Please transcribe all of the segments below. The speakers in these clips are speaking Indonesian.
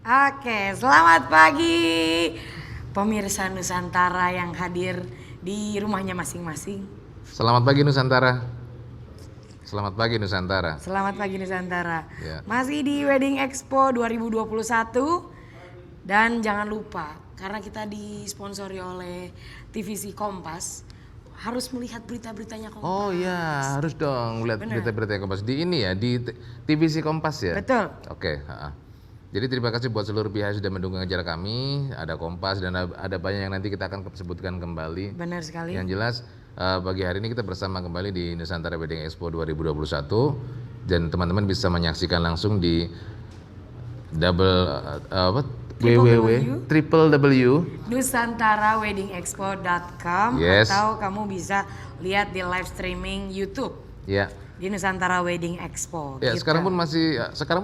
Oke, selamat pagi pemirsa Nusantara yang hadir di rumahnya masing-masing. Selamat pagi Nusantara. Selamat pagi Nusantara. Selamat pagi Nusantara. Ya. Masih di Wedding Expo 2021 dan jangan lupa karena kita disponsori oleh TVC Kompas harus melihat berita-beritanya Kompas. Oh iya, harus dong lihat berita-berita Kompas di ini ya, di TVC Kompas ya. Betul. Oke. Jadi terima kasih buat seluruh pihak yang sudah mendukung acara kami. Ada Kompas dan ada banyak yang nanti kita akan sebutkan kembali. Benar sekali. Yang jelas pagi hari ini kita bersama kembali di Nusantara Wedding Expo 2021 dan teman-teman bisa menyaksikan langsung di www.nusantaraweddingexpo.com Yes. atau kamu bisa lihat di live streaming YouTube. Ya. Di Nusantara Wedding Expo. Ya, sekarang pun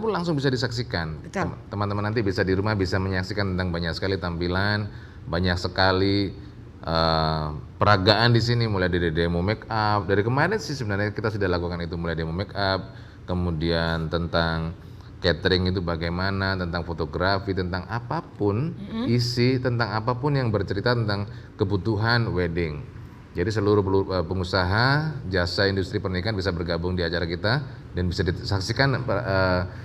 langsung bisa disaksikan. Betul. Teman-teman nanti bisa di rumah bisa menyaksikan tentang banyak sekali tampilan, banyak sekali peragaan di sini mulai dari demo make up. Dari kemarin sih sebenarnya kita sudah lakukan itu mulai demo make up, kemudian tentang catering itu bagaimana, tentang fotografi, tentang apapun isi, tentang apapun yang bercerita tentang kebutuhan wedding. Jadi seluruh pengusaha jasa industri pernikahan bisa bergabung di acara kita dan bisa disaksikan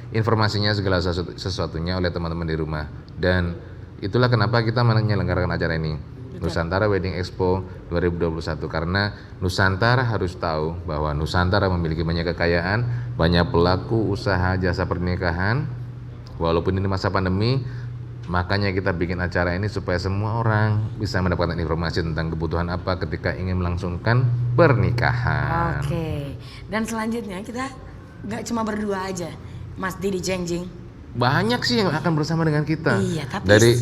informasinya segala sesuatunya oleh teman-teman di rumah. Dan itulah kenapa kita menyelenggarakan acara ini. Betul. Nusantara Wedding Expo 2021 karena Nusantara harus tahu bahwa Nusantara memiliki banyak kekayaan, banyak pelaku usaha jasa pernikahan. Walaupun ini masa pandemi, makanya kita bikin acara ini supaya semua orang bisa mendapatkan informasi tentang kebutuhan apa ketika ingin melangsungkan pernikahan. Oke. Dan selanjutnya kita nggak cuma berdua aja, Mas Didi Jengjing. Banyak sih yang akan bersama dengan kita. Iya, tapi dari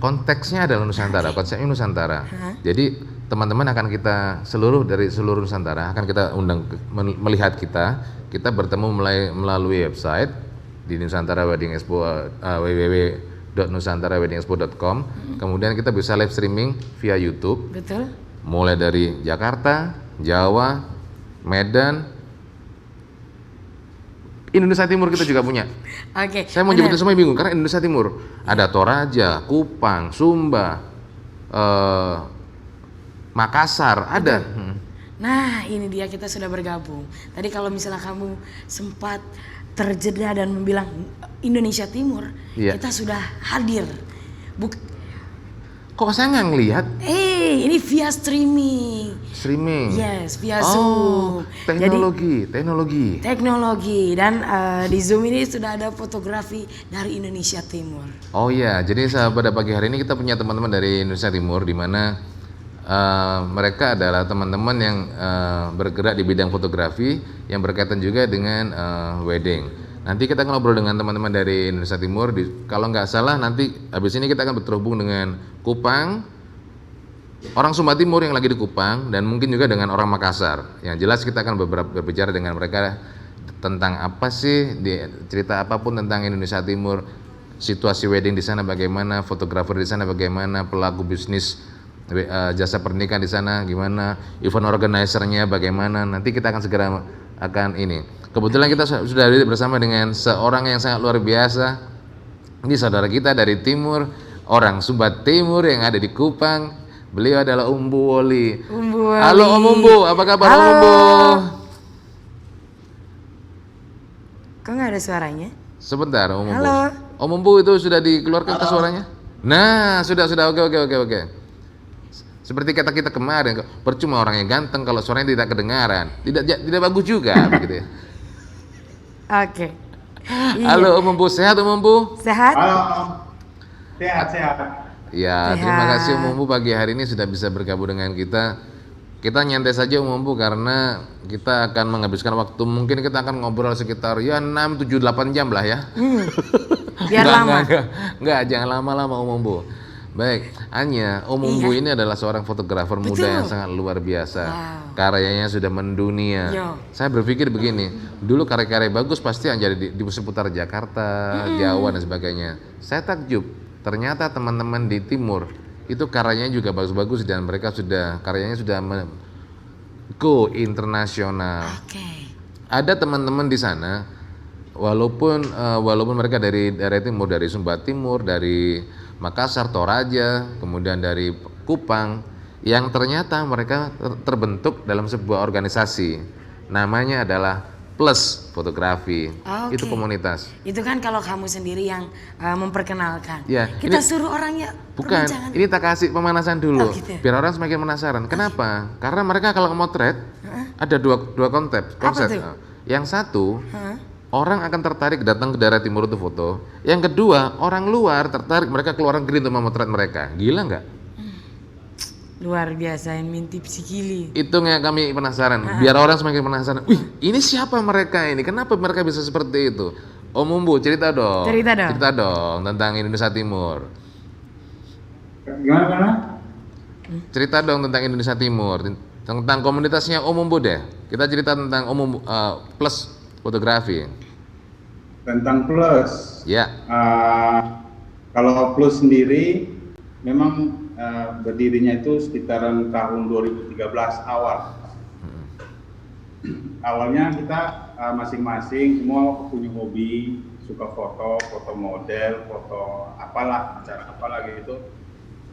konteksnya adalah Nusantara, konsepnya Nusantara. Jadi teman-teman akan kita dari seluruh Nusantara akan kita undang melihat kita bertemu melalui website di Nusantara Wedding Expo www.nusantaraweddingexpo.com. Kemudian kita bisa live streaming via YouTube. Betul. Mulai dari Jakarta, Jawa, Medan, Indonesia Timur kita juga punya. Oke. Saya mau nyebutin semua bingung karena Indonesia Timur ada Toraja, Kupang, Sumba, Makassar ada. Nah ini dia kita sudah bergabung. Tadi kalau misalnya kamu sempat terjeda dan bilang Indonesia Timur, kita sudah hadir. Kok saya nggak ngelihat? Ini via streaming. Streaming. Yes, via Zoom. Teknologi. Dan di Zoom ini sudah ada fotografi dari Indonesia Timur. Oh iya, jadi pada pagi hari ini kita punya teman-teman dari Indonesia Timur di mana mereka adalah teman-teman yang bergerak di bidang fotografi yang berkaitan juga dengan wedding. Nanti kita ngobrol dengan teman-teman dari Indonesia Timur. Kalau nggak salah nanti habis ini kita akan terhubung dengan Kupang, orang Sumba Timur yang lagi di Kupang, dan mungkin juga dengan orang Makassar. Yang jelas kita akan berbicara dengan mereka tentang apa sih, cerita apapun tentang Indonesia Timur, situasi wedding di sana bagaimana, fotografer di sana bagaimana, pelaku bisnis jasa pernikahan di sana gimana, event organizer-nya bagaimana. Nanti kita akan segera ini. Kebetulan kita sudah hadir bersama dengan seorang yang sangat luar biasa. Ini saudara kita dari timur, orang Sumba Timur yang ada di Kupang. Beliau adalah Umbu Woli. Halo Om Umbu, apa kabar Om Umbu? Kok nggak ada suaranya? Sebentar Om Umbu. Halo. Om Umbu itu sudah dikeluarkan ke suaranya? Nah, sudah oke. Seperti kata kita kemarin, percuma orangnya ganteng kalau suaranya tidak kedengaran, tidak bagus juga begitu ya. Oke. Halo Om Umbu, sehat Om Umbu? Sehat? Halo, sehat. Ya, terima kasih Om Umbu pagi hari ini sudah bisa bergabung dengan kita. Kita nyantai saja Om Umbu karena kita akan menghabiskan waktu, mungkin kita akan ngobrol sekitar 6, 7, 8 jam lah ya. Biar lama. Enggak, jangan lama-lama Om Umbu. Baik, Anya, Om Umbu ini adalah seorang fotografer muda yang sangat luar biasa. Karyanya sudah mendunia. Saya berpikir begini, dulu karya-karya bagus pasti yang jadi di seputar Jakarta, Jawa dan sebagainya. Saya takjub, ternyata teman-teman di timur itu karyanya juga bagus-bagus dan mereka karyanya sudah go internasional. Ada teman-teman di sana walaupun mereka dari daerah timur, dari Sumba Timur, dari Makassar, Toraja, kemudian dari Kupang, yang ternyata mereka terbentuk dalam sebuah organisasi. Namanya adalah Plus Fotografi. Oke. Itu komunitas. Itu kan kalau kamu sendiri yang memperkenalkan. Ya, Kita ini- suruh orangnya Bukan, perbincangan. ini tak kasih pemanasan dulu, Oh, gitu ya? biar orang semakin penasaran. Kenapa? Karena mereka kalau motret ada dua konsep. tuh? Yang satu, Hah? orang akan tertarik datang ke daerah timur untuk foto. Yang kedua, orang luar tertarik mereka keluar negeri untuk memotret mereka. Gila nggak? Luar biasa yang minti psikili. Itu yang kami penasaran. Biar orang semakin penasaran. Wih, ini siapa mereka ini? Kenapa mereka bisa seperti itu? Om Umbu, cerita dong. Cerita dong. Cerita dong tentang Indonesia Timur. Gimana? Cerita dong tentang Indonesia Timur, tentang komunitasnya Om Umbu deh. Kita cerita tentang Om Umbu, Plus Fotografi. Tentang Plus. Ya, Kalau Plus sendiri memang berdirinya itu sekitaran tahun 2013 awal. Awalnya kita masing-masing semua punya hobi, suka foto, foto model, foto apalah, acara apalah gitu.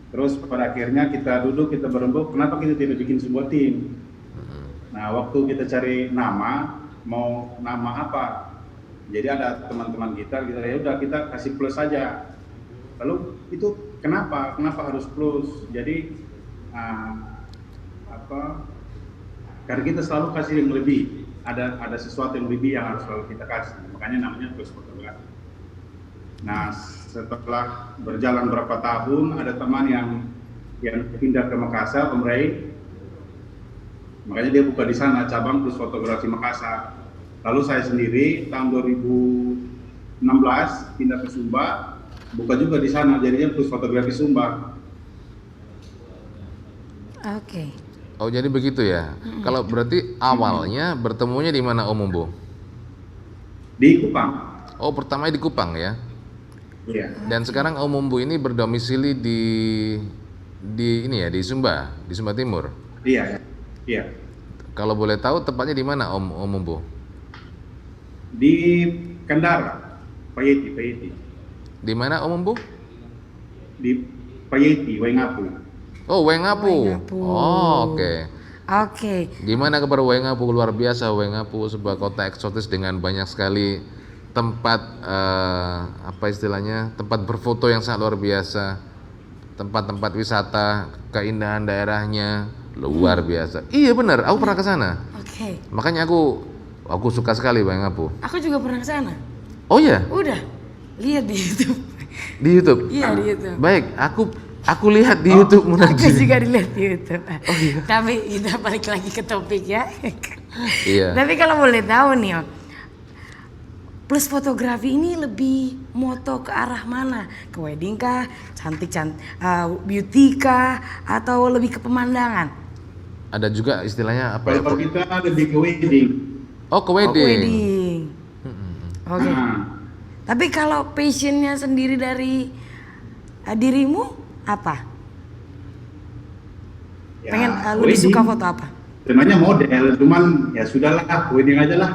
Terus pada akhirnya kita duduk, kita berembuk, kenapa kita tidak bikin sebuah tim? Nah, waktu kita cari nama, mau nama apa? Jadi ada teman-teman kita ya udah kita kasih Plus saja. Lalu itu kenapa harus Plus? Jadi karena kita selalu kasih yang lebih. Ada sesuatu yang lebih yang harus selalu kita kasih. Makanya namanya Plus Fotografi. Nah, setelah berjalan berapa tahun, ada teman yang pindah ke Makassar, Om Ray. Makanya dia buka di sana cabang Plus Fotografi Makassar. Lalu saya sendiri tahun 2016 pindah ke Sumba, buka juga di sana, jadinya Plus Fotografi Sumba. Oke. oh jadi begitu ya. Kalau berarti awalnya bertemunya di mana Om Umbu? Di Kupang. Oh, pertamanya di Kupang ya. Iya. Dan sekarang Om Umbu ini berdomisili di ini ya, di Sumba Timur. Iya. Iya. Kalau boleh tahu tepatnya di mana Om Umbu? Di Kendara, Payeti. Di mana Om Umbu? Di Payeti, Waingapu. Oh, Waingapu. Waingapu. Oh, oke. Oke. Gimana kabar Waingapu? Luar biasa Waingapu, sebuah kota eksotis dengan banyak sekali tempat apa istilahnya? Tempat berfoto yang sangat luar biasa. Tempat-tempat wisata, keindahan daerahnya luar biasa. Iya benar, aku pernah ke sana. Oke. Makanya aku suka sekali Waingapu. Aku juga pernah ke sana. Oh iya, Udah. Lihat di YouTube. di YouTube. Iya, di YouTube. Baik, aku lihat di YouTube Aku nanti. juga dilihat di YouTube. Oh, iya. Tapi kita balik lagi ke topik ya. Iya. Tapi kalau boleh tahu nih, Om, Plus Fotografi ini lebih moto ke arah mana? Ke wedding kah, beauty kah, atau lebih ke pemandangan? Ada juga istilahnya apa ya? Kalau kita lebih ke wedding. Oh, ke Oh, wedding. wedding. Oke. Nah, Tapi kalau passionnya sendiri dari dirimu apa? ya, Pengen lebih wedding. suka foto apa? Sebenarnya model, cuman ya sudahlah, wedding aja lah.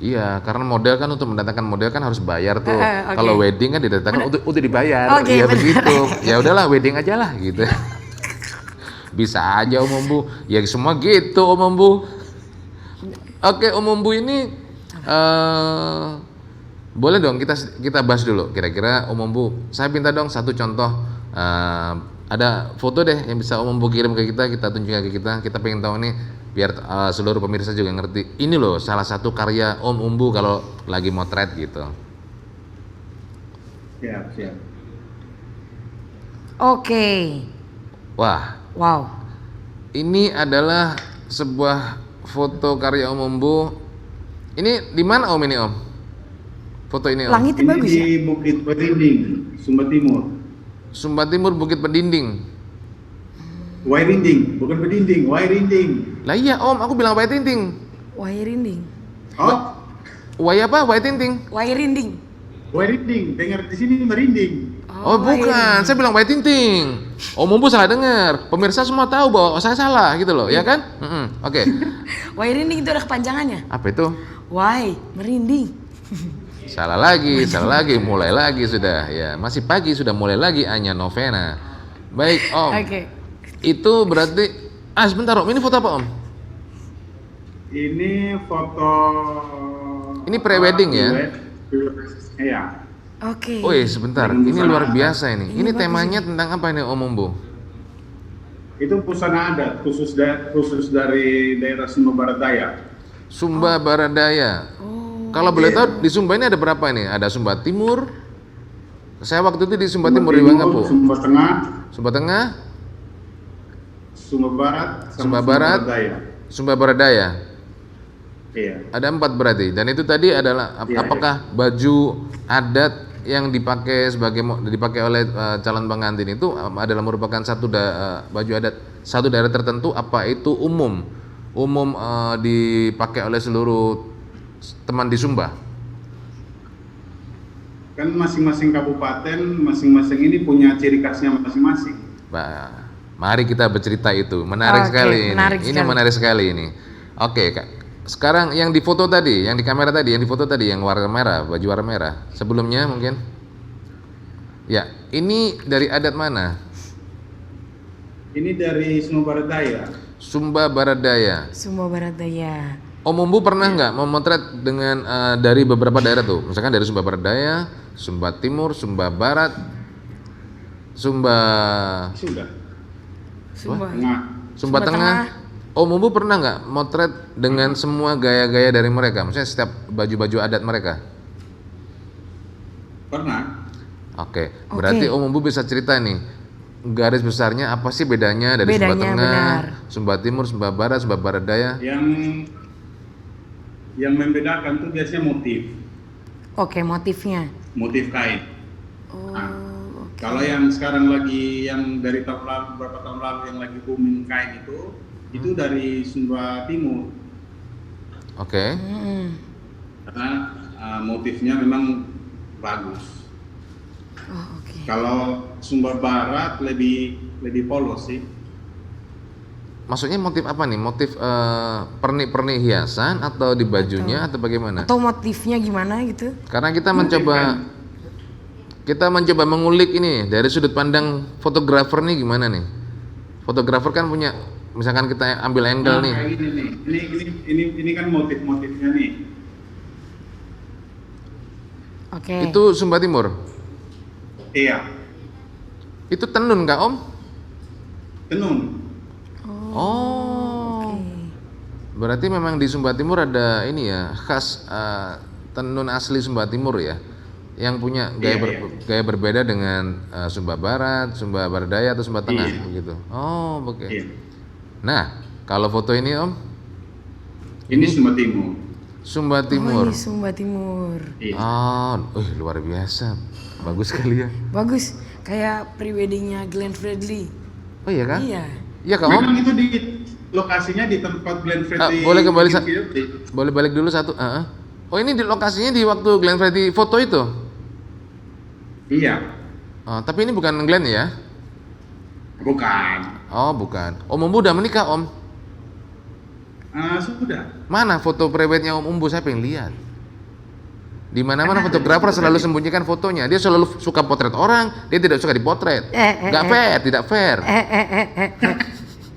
Iya, karena model kan untuk mendatangkan model kan harus bayar tuh. Oke. Kalau wedding kan didatangkan untuk dibayar. Oke, Iya benar. begitu. Ya udahlah wedding aja lah gitu. Bisa aja Om Umbu. Ya semua gitu Om Umbu. Oke, Om Umbu ini boleh dong kita bahas dulu. Kira-kira Om Umbu, saya minta dong satu contoh ada foto deh yang bisa Om Umbu kirim ke kita tunjukkan ke kita. Kita pengen tahu nih biar seluruh pemirsa juga ngerti. Ini loh salah satu karya Om Umbu kalau lagi motret gitu. Siap. Oke. Wah, Wow. ini adalah sebuah foto karya Om Umbu. Ini di mana Om ini Om? Foto ini Om? Langitnya Ini bagus di ya? Bukit Berinding, Sumba Timur. Sumba Timur Bukit Berdinding. Wairinding, bukan berdinding, Wairinding. Lah iya Om, aku bilang Wai Tinting. Wairinding. Oh, Wai apa? Wai Tinting. Wairinding. Wairinding, dengar di sini merinding. Oh, bukan, saya bilang Wai Tinting. Om Umbu salah dengar. Pemirsa semua tahu bahwa saya salah gitu loh, ya kan? Oke. Wairinding itu ada kepanjangannya. Apa itu? Why? Merinding. salah lagi, mulai lagi sudah. Ya, masih pagi sudah mulai lagi Anya Novena. Baik, Om. Oke. Itu berarti sebentar, Om. Ini foto apa, Om? Ini foto. Ini pre-wedding ya? Iya. Oke. Wih, sebentar. Dengan Ini busana luar adat. biasa ini. Ini Ini bagus temanya tentang apa ini, Om Umbu? Itu busana adat khusus dari daerah Sumba Barat Daya. Sumba Baradaya. Oh. Kalau boleh tahu di Sumba ini ada berapa ini? Ada Sumba Timur. Saya waktu itu di Sumba Timur di Wangapu. Sumba Tengah, Sumba Tengah, Sumba Barat, sama Sumba Barat. Barat Daya. Sumba Baradaya. Iya. Ada 4 berarti. Dan itu tadi adalah Iya, apakah baju adat yang dipakai dipakai oleh calon pengantin itu adalah merupakan baju adat satu daerah tertentu, apa itu umum dipakai oleh seluruh teman di Sumba? Kan masing-masing kabupaten, masing-masing ini punya ciri khasnya masing-masing. Mari kita bercerita itu. Menarik Oke, sekali ini. menarik Ini sekali. menarik sekali ini. Oke, Kak. Sekarang yang di foto tadi, yang di kamera tadi, yang di foto tadi yang warna merah, baju warna merah. Sebelumnya mungkin. Ya, ini dari adat mana? Ini dari Sumba Barat Daya. Sumba Baradaya. Sumba Barat Daya. Om Umbu pernah nggak memotret dengan dari beberapa daerah tuh? Misalkan dari Sumba Baradaya, Sumba Timur, Sumba Barat, Sumba Sudah. Sumba. Tengah. Sumba Tengah. Om Umbu pernah nggak motret dengan semua gaya-gaya dari mereka? Maksudnya setiap baju-baju adat mereka? Pernah. Oke, berarti Om Umbu bisa cerita nih garis besarnya apa sih bedanya dari Sumba Bedanya, Tengah, benar. Sumba Timur, Sumba Barat, Sumba Baradaya? Yang membedakan tuh biasanya Oke, motifnya. motif kain. Oh. Nah, Oke. Kalau yang sekarang lagi, yang dari tahun lalu, beberapa tahun lalu yang lagi booming kain itu dari Sumba Timur. Oke. Karena motifnya memang bagus. Oh, oke. Kalau Sumba Barat lebih polos sih. Maksudnya motif apa nih? Motif pernik-pernik hiasan atau di bajunya atau bagaimana? Atau motifnya gimana gitu? Karena kita Motif mencoba mengulik ini dari sudut pandang fotografer nih gimana nih? Fotografer kan punya, misalkan kita ambil angle nih. Kayak gini nih. Ini kan motif-motifnya nih. Oke. Itu Sumba Timur. Iya, Itu tenun Kak Om? tenun. Oh. Oke. Berarti memang di Sumba Timur ada ini ya, khas tenun asli Sumba Timur ya, yang punya gaya berbeda dengan Sumba Barat, Sumba Baradaya atau Sumba Tengah begitu. Oh, oke. Iya. Nah, kalau foto ini Om, Ini Sumba Timur. Sumba Timur. Oh, ini Sumba Timur. Iya. Luar biasa, bagus sekali ya. Bagus. Kayak pre-weddingnya Glenn Fredly. Oh iya kan? Iya. Iya Kak Om. Memang itu di lokasinya di tempat Glenn Fredly. Boleh kembali bikin video sih. boleh balik dulu satu. Oh ini di lokasinya di waktu Glenn Fredly foto itu. Iya, Tapi ini bukan Glenn ya? bukan. Oh bukan. Om Umbu udah menikah Om? Sudah. Mana foto prewednya Om Umbu, saya pengen lihat. Di mana-mana fotografer selalu sembunyikan fotonya. Dia selalu suka potret orang, dia tidak suka dipotret. Nggak fair, tidak fair.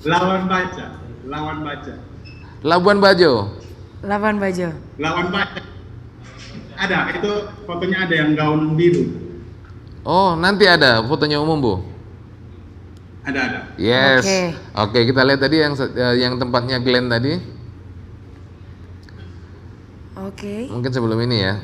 Lawan baca. Labuan Bajo. Laban Bajo. Lawan baca. Ada, itu fotonya ada yang gaun biru. Oh nanti ada fotonya Om Umbu. Ada. Yes. Oke. Oke, kita lihat tadi yang tempatnya Glenn tadi. Oke. Mungkin sebelum ini ya.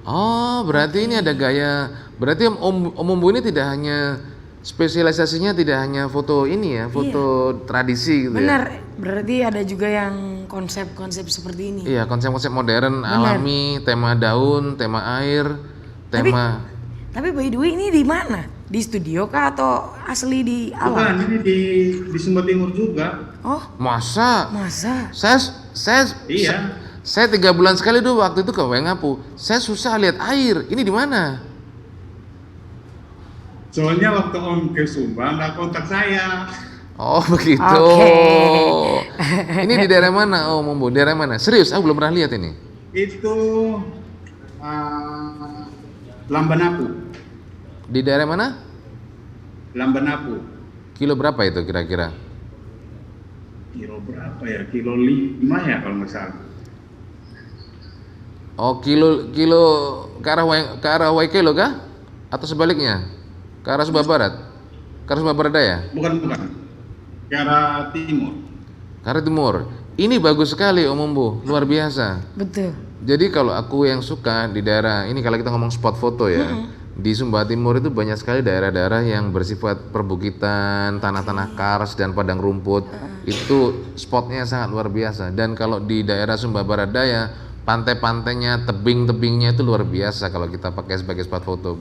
Oh, berarti ini ada gaya. Berarti Om Umbu ini tidak hanya spesialisasinya tidak hanya foto ini ya, foto tradisi gitu Benar. ya. Berarti ada juga yang konsep-konsep seperti ini. Iya, konsep-konsep modern, alami, tema daun, tema air, tema. Tapi by the way ini di mana? Di studio kah atau asli di Bukan, alam? ini di Sumba Timur juga. Oh, Masa? masa? Iya. Saya 3 bulan sekali dulu waktu itu ke Wangapu. Saya susah lihat air. Ini di mana? Soalnya waktu Om ke Sumba nggak kontak saya. Oh begitu. Oke. Ini di daerah mana Om Umbu? Daerah mana? Serius, aku belum pernah lihat ini. Itu uh, Lambanapu. Di daerah mana? Lambanapu. Kilo berapa itu kira-kira? Kilo berapa ya? Kilo 5 ya kalau nggak salah. Oh kilo ke arah Waikelo kah? Atau sebaliknya? Ke arah Sumba Barat? Ke arah Sumba Barat Daya? Bukan. Ke arah timur. Ke arah timur. Ini bagus sekali Om Umbu, luar biasa. Betul. Jadi kalau aku yang suka di daerah ini, kalau kita ngomong spot foto ya, di Sumba Timur itu banyak sekali daerah-daerah yang bersifat perbukitan, tanah-tanah kars dan padang rumput. Itu spotnya sangat luar biasa. Dan kalau di daerah Sumba Barat Daya, pantai-pantainya, tebing-tebingnya itu luar biasa kalau kita pakai sebagai spot foto.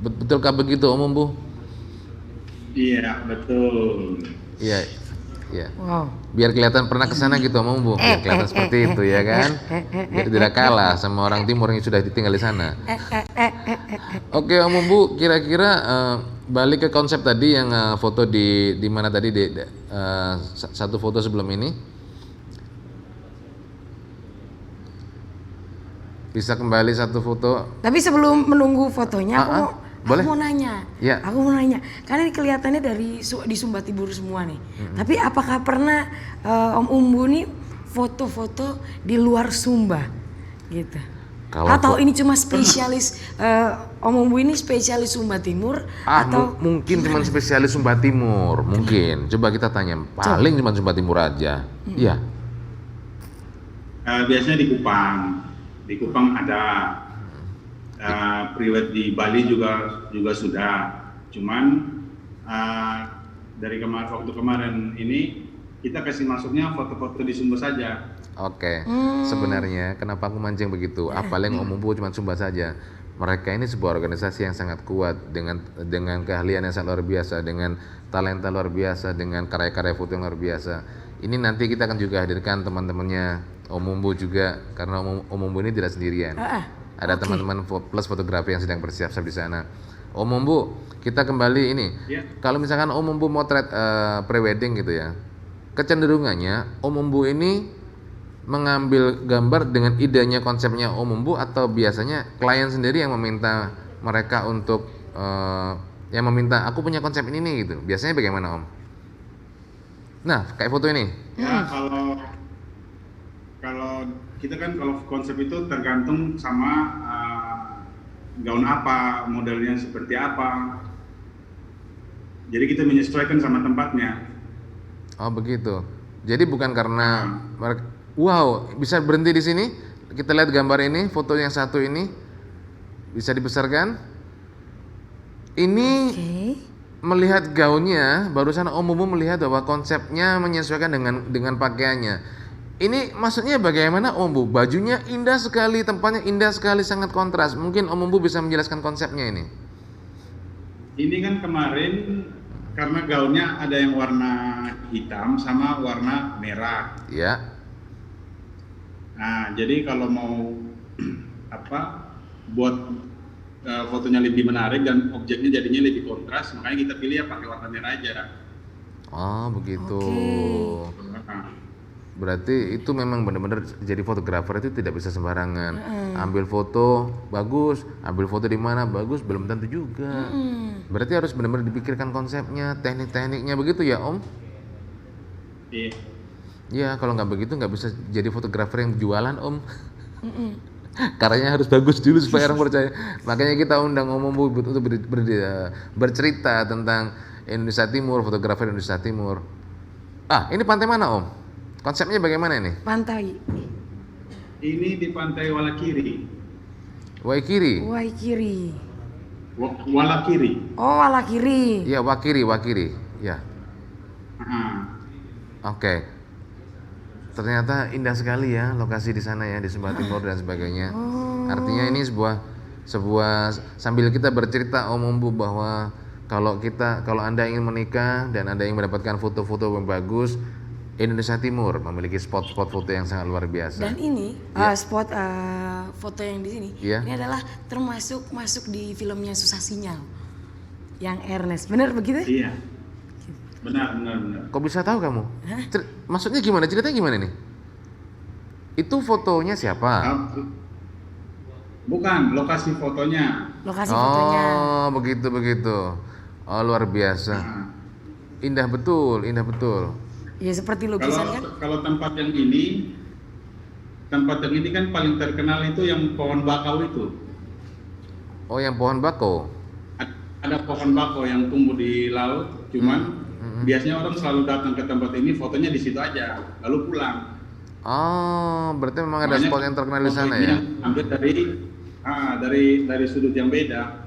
Betulkah begitu Om Umbu? Iya, betul. Iya. Iya. Wow. Biar kelihatan pernah ke sana gitu Om Umbu, biar kelihatan seperti itu ya kan. Biar tidak kalah sama orang timur yang sudah ditinggal di sana. Oke Om Umbu, kira-kira balik ke konsep tadi yang foto di mana tadi satu foto sebelum ini. Bisa kembali satu foto. Tapi sebelum menunggu fotonya, boleh? aku mau nanya. Ya. Aku mau nanya. Karena ini kelihatannya di Sumba Timur semua nih. Tapi apakah pernah Om Umbu nih foto-foto di luar Sumba gitu? Atau ini cuma spesialis Om Umbu ini spesialis Sumba Timur atau mungkin cuma spesialis Sumba Timur, mungkin. Coba kita tanya, paling cuma Sumba Timur aja. Iya. Biasanya di Kupang. Di Kupang ada. Priwet di Bali juga sudah. Cuman dari waktu kemarin ini kita kasih masuknya foto-foto di Sumba saja. Oke. Sebenarnya kenapa aku mancing begitu? Apalagi Om Umbu cuma Sumba saja. Mereka ini sebuah organisasi yang sangat kuat dengan keahlian yang sangat luar biasa, dengan talenta luar biasa, dengan karya-karya foto yang luar biasa. Ini nanti kita akan juga hadirkan teman-temannya Om Umbu juga, karena Om Umbu ini tidak sendirian. Ada teman-teman plus fotografi yang sedang bersiap-siap di sana. Om Umbu, kita kembali ini. Kalau misalkan Om Umbu motret pre-wedding gitu ya, kecenderungannya Om Umbu ini mengambil gambar dengan idenya konsepnya Om Umbu, atau biasanya klien sendiri yang meminta mereka untuk yang meminta aku punya konsep ini nih gitu. Biasanya bagaimana Om? Nah, kayak foto ini. Ya, kalau kita kan kalau konsep itu tergantung sama gaun apa, modelnya seperti apa. Jadi kita menyesuaikan sama tempatnya. Oh begitu. Jadi bukan karena wow bisa berhenti di sini. Kita lihat gambar ini, foto yang satu ini bisa dibesarkan. Ini melihat gaunnya, barusan Om Umbu melihat bahwa konsepnya menyesuaikan dengan pakaiannya. Ini maksudnya bagaimana Om Umbu? Bajunya indah sekali, tempatnya indah sekali, sangat kontras. Mungkin Om Umbu bisa menjelaskan konsepnya ini. Ini kan kemarin karena gaunnya ada yang warna hitam sama warna merah. Ya. Nah, jadi kalau mau buat fotonya lebih menarik dan objeknya jadinya lebih kontras, makanya kita pilih ya pakai warna merah aja. Oh begitu. Berarti itu memang benar-benar jadi fotografer itu tidak bisa sembarangan. Ambil foto bagus, ambil foto di mana bagus, belum tentu juga. Berarti harus benar-benar dipikirkan konsepnya, teknik-tekniknya, begitu ya Om? Iya. Ya kalau nggak begitu nggak bisa jadi fotografer yang jualan Om. Karyanya harus bagus dulu supaya orang percaya. Makanya kita undang Om Umbu untuk bercerita tentang Indonesia Timur, fotografer Indonesia Timur. Ini pantai mana Om? Konsepnya bagaimana ini? Pantai. Ini di pantai Walakiri. Waikiri. Waikiri. Walakiri. Oh, Walakiri. Iya, Wakiri. Ya. Oke. Ternyata indah sekali ya lokasi di sana ya, di Sumba Timur dan sebagainya. Artinya ini sebuah sambil kita bercerita Om Umbu bahwa kalau Anda ingin menikah dan Anda ingin mendapatkan foto-foto yang bagus, Indonesia Timur memiliki spot-spot foto yang sangat luar biasa. Dan ini spot foto yang di sini, ini adalah termasuk masuk di filmnya Susah Sinyal, yang Ernest. Benar begitu? Iya. Benar, benar, benar. Kok bisa tahu kamu? Maksudnya gimana? Ceritanya gimana nih? Itu fotonya siapa? Bukan, lokasi fotonya. Lokasi fotonya. Oh, begitu. Oh, luar biasa. Nah, Indah betul, indah betul. Ya seperti lukisan kan? kalau tempat yang ini kan paling terkenal itu yang pohon bakau itu. Oh, yang pohon bakau. Ada pohon bakau yang tumbuh di laut, cuman biasanya orang selalu datang ke tempat ini, fotonya di situ aja, lalu pulang. Oh, berarti memang ada Makanya spot yang terkenal di foto sana ini ya? Ambil dari sudut yang beda.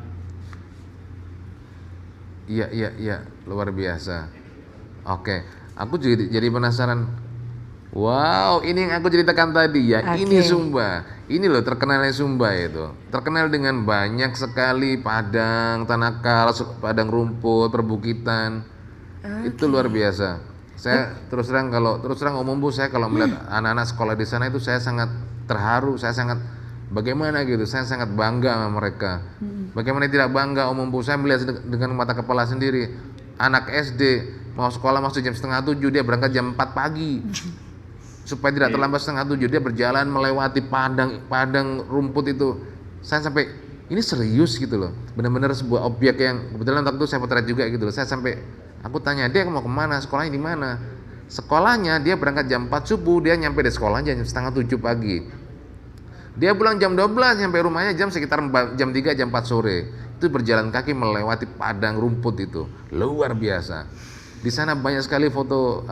Iya, luar biasa. Oke, aku jadi penasaran. Wow, ini yang aku ceritakan tadi ya. Oke. Ini Sumba. Ini loh terkenalnya Sumba itu. Terkenal dengan banyak sekali padang, tanah kars, padang rumput, perbukitan. Itu luar biasa. Saya terus terang Om Umbu, saya kalau melihat anak-anak sekolah di sana itu saya sangat terharu, saya sangat bagaimana gitu, saya sangat bangga sama mereka. Bagaimana tidak bangga Om Umbu, saya melihat dengan mata kepala sendiri. Anak SD mau sekolah masuk jam 6:30, dia berangkat jam 4 pagi. Supaya tidak terlambat 6:30, dia berjalan melewati padang rumput itu. Saya sampai ini serius gitu loh, benar-benar sebuah objek yang kebetulan waktu itu saya potret juga gitu loh. Saya sampai aku tanya dia mau kemana, sekolahnya di mana? Sekolahnya dia berangkat jam 4 subuh, dia nyampe di sekolahnya jam 6:30 pagi. Dia pulang jam 12, nyampe rumahnya jam sekitar jam 3, jam 4 sore. Itu berjalan kaki melewati padang rumput itu, luar biasa. Di sana banyak sekali foto,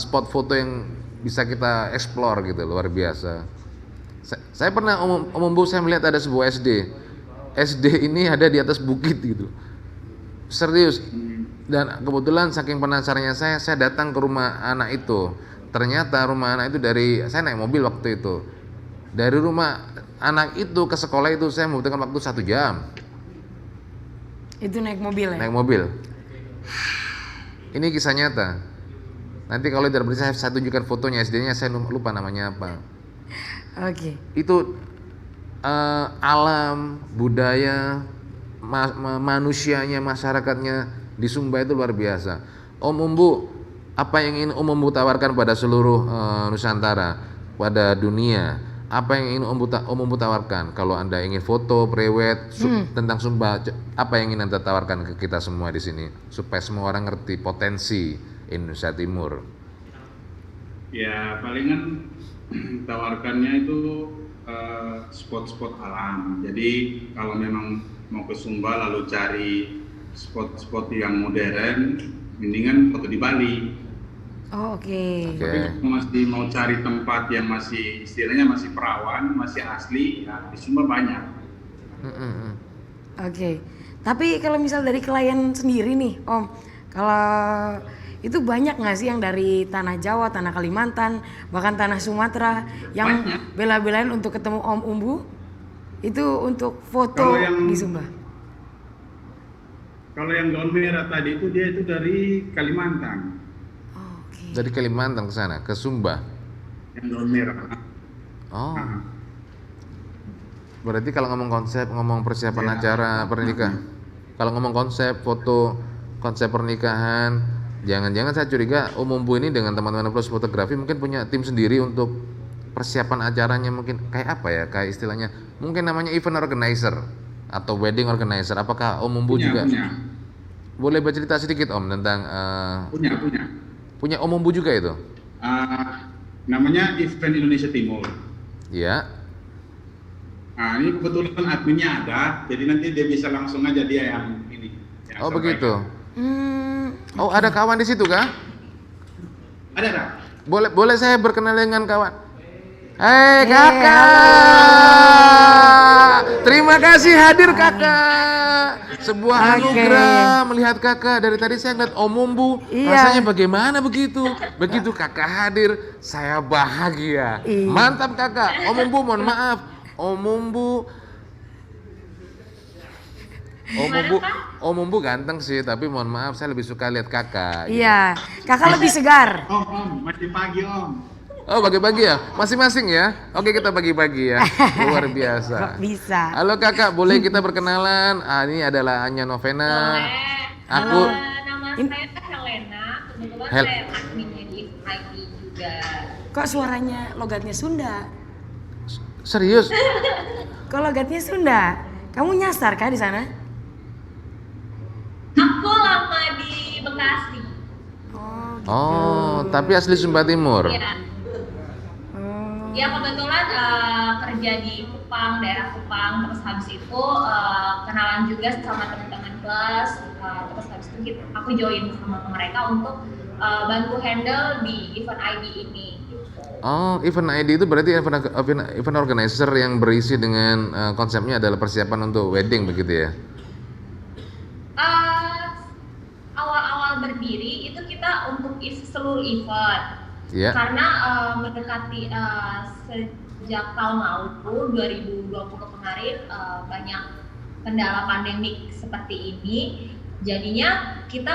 spot foto yang bisa kita explore gitu, luar biasa. Saya pernah Om Umbu, saya melihat ada sebuah SD. SD ini ada di atas bukit gitu. Serius. Dan kebetulan saking penasarannya saya datang ke rumah anak itu. Ternyata rumah anak itu saya naik mobil waktu itu. Dari rumah anak itu ke sekolah itu saya membutuhkan waktu 1 jam. Itu naik mobil ya? Naik mobil. Ini kisah nyata. Nanti kalau tidak bisa saya tunjukkan fotonya SD-nya, saya lupa namanya apa. Oke. Itu alam, budaya, manusianya, masyarakatnya di Sumba itu luar biasa. Om Umbu, apa yang ingin Om Umbu tawarkan pada seluruh Nusantara, pada dunia? Apa yang ingin Om Umbu tawarkan? Kalau Anda ingin foto, prewed tentang Sumba, apa yang ingin Anda tawarkan ke kita semua di sini supaya semua orang ngerti potensi Indonesia Timur? Ya palingan tawarkannya itu spot-spot alam. Jadi kalau memang mau ke Sumba lalu cari spot-spot yang modern, mendingan foto di Bali. Oh, oke. Tapi kalau masih mau cari tempat yang masih istilahnya masih perawan, masih asli, ya di Sumba banyak. Oke. Tapi kalau misal dari klien sendiri nih, Om, kalau itu banyak nggak sih yang dari tanah Jawa, tanah Kalimantan, bahkan tanah Sumatera yang bela-belain untuk ketemu Om Umbu? Itu untuk foto di Sumba. Kalau yang gaun merah tadi itu dia itu dari Kalimantan. Oh, oke. Dari Kalimantan ke sana, ke Sumba. Yang gaun merah. Oh. Berarti kalau ngomong persiapan acara pernikahan, kalau ngomong konsep foto, konsep pernikahan, jangan-jangan saya curiga Om Umbu ini dengan teman-teman plus fotografi mungkin punya tim sendiri untuk persiapan acaranya, mungkin kayak apa ya, kayak istilahnya mungkin namanya event organizer atau wedding organizer. Apakah Om Umbu juga? Boleh bercerita sedikit Om tentang punya Om Umbu juga itu? Namanya Event Indonesia Timur. Iya. Nah ini kebetulan adminnya ada, jadi nanti dia bisa langsung aja dia yang ini. Oh begitu. Oh ada kawan di situ kah? Ada. Boleh saya berkenalan dengan kawan? Hei kakak, terima kasih hadir kakak. Sebuah anugerah melihat kakak. Dari tadi saya ngeliat Om Umbu, rasanya bagaimana begitu? Begitu kakak hadir, saya bahagia. Mantap kakak. Om Umbu, mohon maaf. Om Umbu ganteng sih, tapi mohon maaf saya lebih suka lihat kakak. Iya, kakak lebih segar. Om, masih pagi Om. Oh bagi-bagi ya, masing-masing ya. Oke kita bagi-bagi ya, luar biasa. Kok bisa? Halo kakak, boleh kita berkenalan? Ini adalah Anya Novena. Aku nama saya Helen. kebetulan Hel- saya adminnya di IT juga. Kok suaranya logatnya Sunda? Serius? Kok logatnya Sunda? Kamu nyasar kah di sana? Aku lama di Bekasi. Oh, gitu. Oh, tapi asli Sumba Timur. Ya, Oh. ya kebetulan kerja di Kupang, daerah Kupang. Terus habis itu kenalan juga sama teman-teman kelas. Terus habis itu aku join sama mereka untuk bantu handle di event ID ini. Oh, event ID itu berarti event organizer yang berisi dengan konsepnya adalah persiapan untuk wedding begitu ya? Awal-awal berdiri itu kita untuk seluruh event. Iya. Karena mendekati sejak tahun lalu 2020 kemarin banyak kendala pandemik seperti ini, jadinya kita